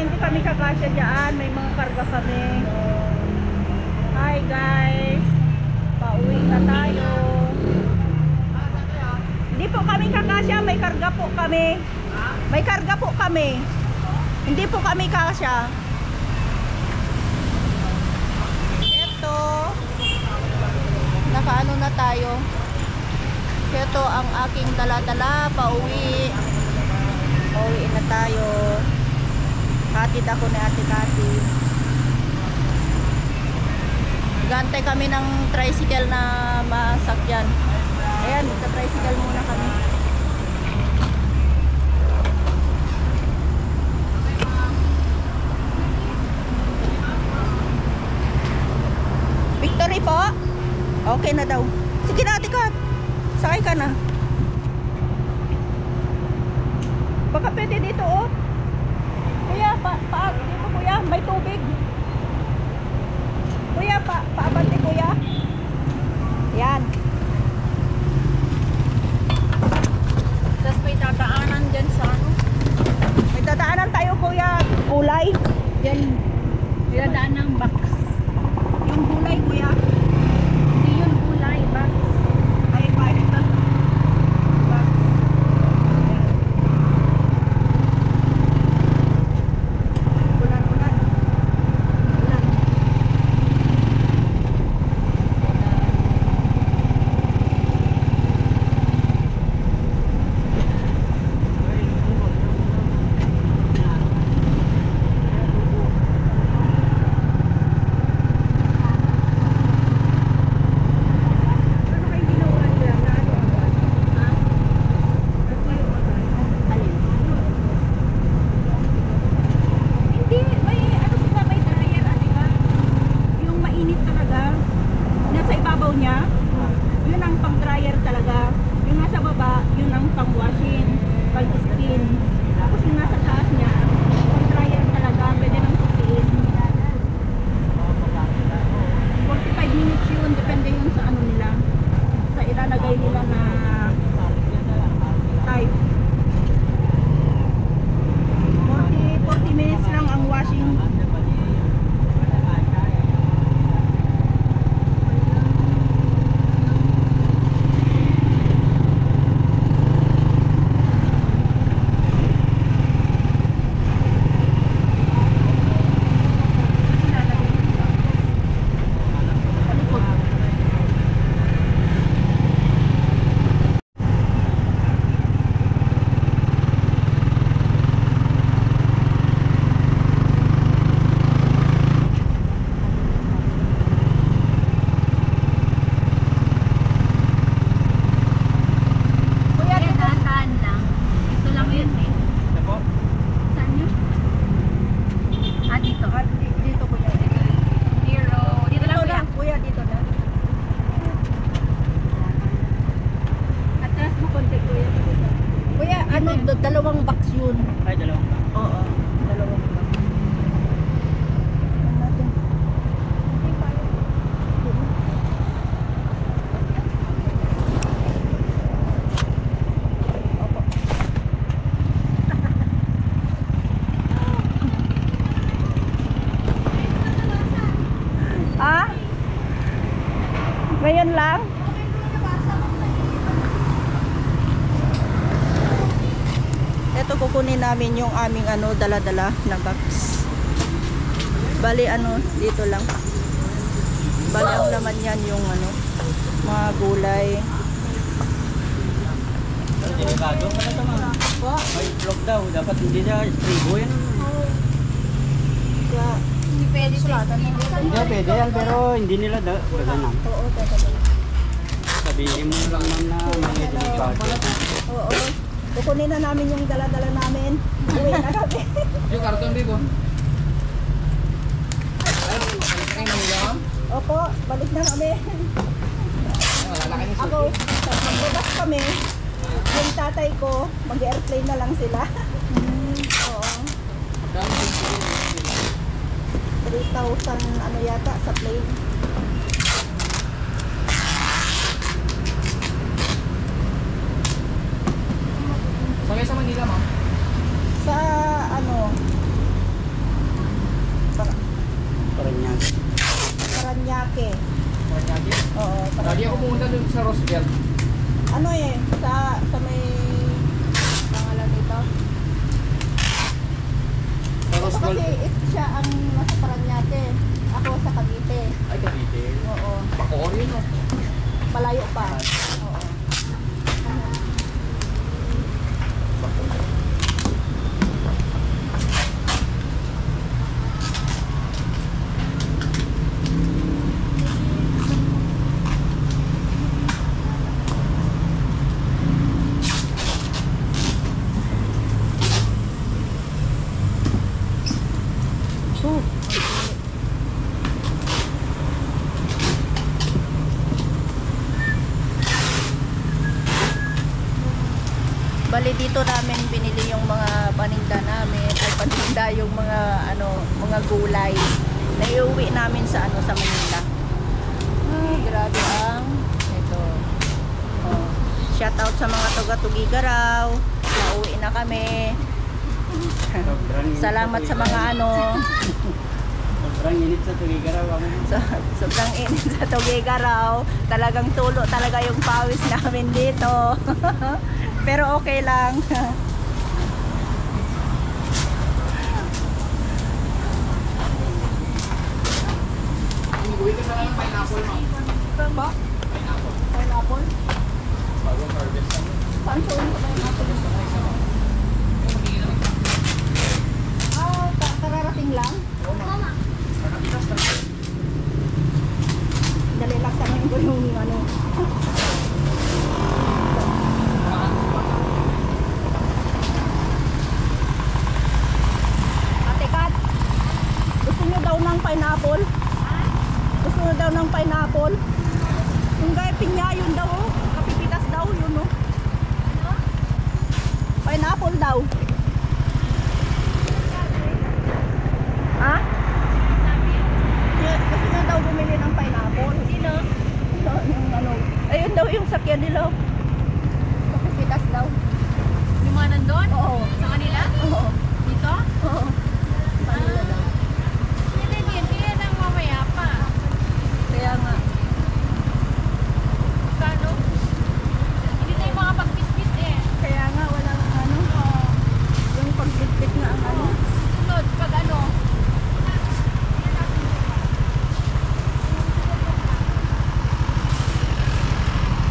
hindi kami kakasya dyan. May mga karga kami. Hi guys. Pauwi na tayo. Hindi po kami kakasya. May karga po kami. May karga po kami. Hindi po kami kakasya. Ito. Nakaano na tayo. Ito ang aking dala-dala. Pauwi. Pauwi na tayo. Hatid ako ni Ate Cathy. Gantay kami ng tricycle na masakyan. Ayan, magta-tricycle muna kami. Victory po? Okay na daw. Sige na, Ate Cat. Sakay ka na. Baka pwede dito, oh. Kuya, dito kuya, may tubig. Kuya, paabante kuya. Yan. Tapos may dadaanan dyan sa ano. May dadaanan tayo kuya. Kulay. Yan. May dadaan ng box. Yung kulay kuya. Hindi yung kulay, box. Ay, pahit na. Box. Dalawang box yun. Ay, dalawang box. Oo, dalawang box. Ah? Ngayon lang? Ito kukunin namin yung aming ano dala-dala na box. Bali ano dito lang. Bali ang laman yan yung ano mga gulay. Delikado pala ito mga. May vlog daw. Dapat hindi na stribo yan. Kaya hindi pwede sulatan. Hindi pwede yan pero hindi nila gaganan. Oo, talaga. Sabihin mo lang na may delikado. Oo. Kukunin na namin yung dala-dala namin. Uwi na kami. Yung karton bigo. Ay, Manila. Opo, balik na kami. Lalaki ni Ako, magbukas kami. Yung tatay ko, mag-airplane na lang sila. Oo. 3,000 ano yata sa plane. Sa Manila, ma'am? Sa ano, Oo. Lagi ako pumunta dun sa Roosevelt. Ano eh, sa may pangalan nito. Sa Ito Roosevelt. kasi siya ang nasa Paranaque. Ako sa Cavite. Ay, Cavite. Oo. Bacoor yun, no? Malayo pa. Oo. Bali dito namin pinili yung mga paninda namin, ay paninda yung mga mga gulay na iuwi namin sa sa Manila. Grabe ang ito. Oh, shout out sa mga taga-Tugigaraw. Nauwi na kami. Salamat sa mga Sobrang init sa Tugigaraw. sobrang init sa Tugigaraw. Talagang tulo talaga yung pawis namin dito. Pero okay lang. Uwi ka sa ng pineapple, ma'am. Ba? Pineapple. Pineapple? Bagong harvest na. Saan siya ulit pineapple? Kararating lang? Mama. Panapitas na. Dali lang sa ko yung Ate Kat, gusto nyo daw ng pineapple? Gusto nyo daw ng pineapple? Yung gaya pinya, yun daw oh. Kapipitas daw, yun oh. Pineapple daw. Ha? Gusto nyo daw bumili ng pineapple? Sino? Yung ayun daw yung sakyan nila. Kapipitas daw. Yung mga nandun? Oo. Sa kanila? Oo. Dito? Oo. Kanila daw. Hindi lang mamaya pa. Kaya nga. Kano? Hindi tayo makapag-bitbit eh. Kaya nga walang yung pagbitbit na ang Sunod, pag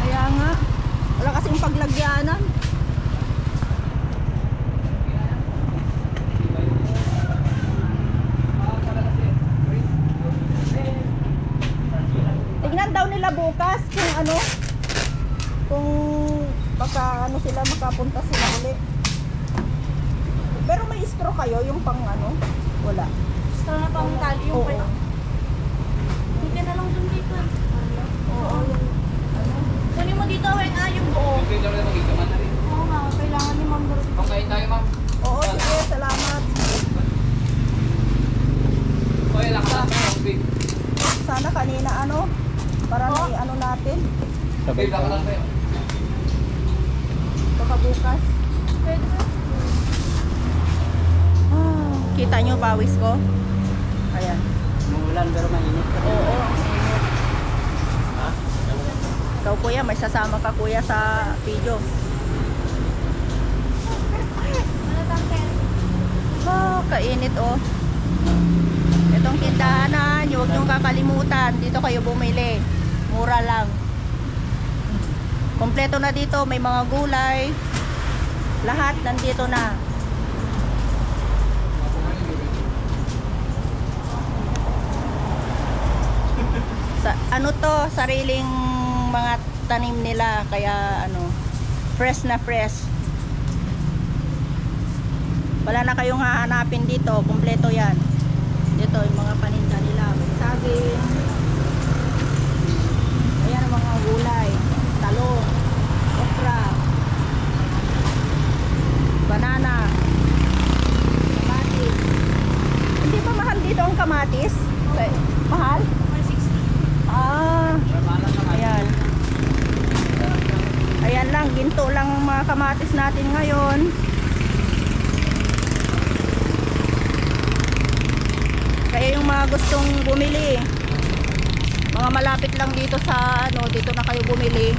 Kaya nga. Wala kasing paglagyanan. Tingnan daw nila bukas kung baka sila makapunta sila uli. Pero may straw kayo yung pang wala. Gusto na pang tali yung Oo. kayo. Hindi ka na lang dun dito. Oo, yung Kunin mo dito, yung buo. Okay, daw na magiging na rin. Oo nga, kailangan ni Ma'am Dorothy. Pangkain tayo, ma'am. Oo, sige, salamat. Okay, lakad tayo, big. Sana kanina para Oh. may natin. Big, lakad lang tayo. Baka bukas. Pwede ba? Kita nyo pawis ko? Ayan. Umuulan pero mainit. Oo. Ha? Ikaw kuya, may sasama ka kuya sa video. Ano tangkel? Kainit oh. Itong tindahan huwag niyong kakalimutan. Dito kayo bumili. Mura lang. Kompleto na dito. May mga gulay. Lahat nandito na. Sariling mga tanim nila. Kaya fresh na fresh. Wala na kayong hahanapin dito. Kompleto yan. Dito yung mga paninda nila. May saging. Ayan ang mga gulay. Talong. Okra. Banana. Kamatis. Hindi ba mahal dito ang kamatis? Mahal? 160. Ayan. Ayan lang. Ginto lang ang mga kamatis natin ngayon. Kaya yung mga gustong bumili, Mga malapit lang dito sa ano, dito na kayo bumili.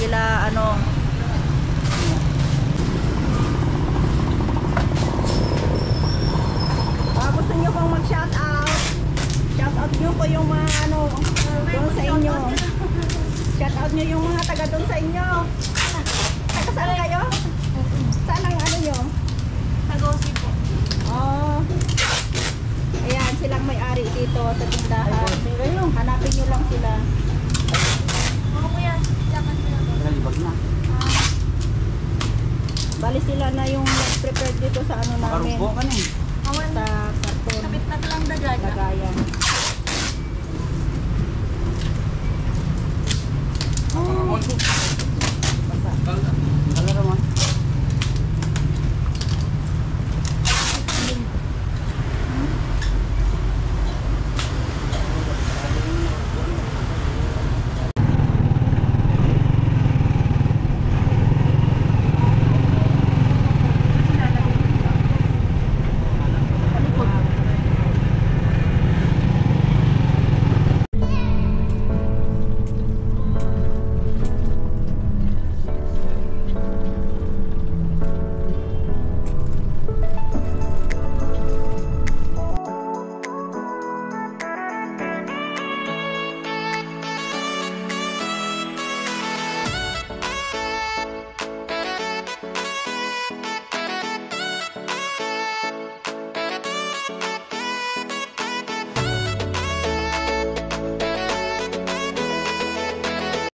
Sila ano. Gusto niyo pong mag-shout out. Shout out niyo po yung mga ano doon sa inyo. Shout out niyo yung mga taga doon sa inyo. Taga saan kayo? Saan ang ano niyo? Tagosi po. Oh. Ayan, silang may-ari dito sa tindahan. Hanapin nyo lang sila. Oo kuya, dapat sila po. Nalibag na. Bali sila na yung nag-prepare dito sa ano namin. Makarumpo ka na eh. Awan, Sa karton. kapit na lang dagdag. Lagayan. Mga konso.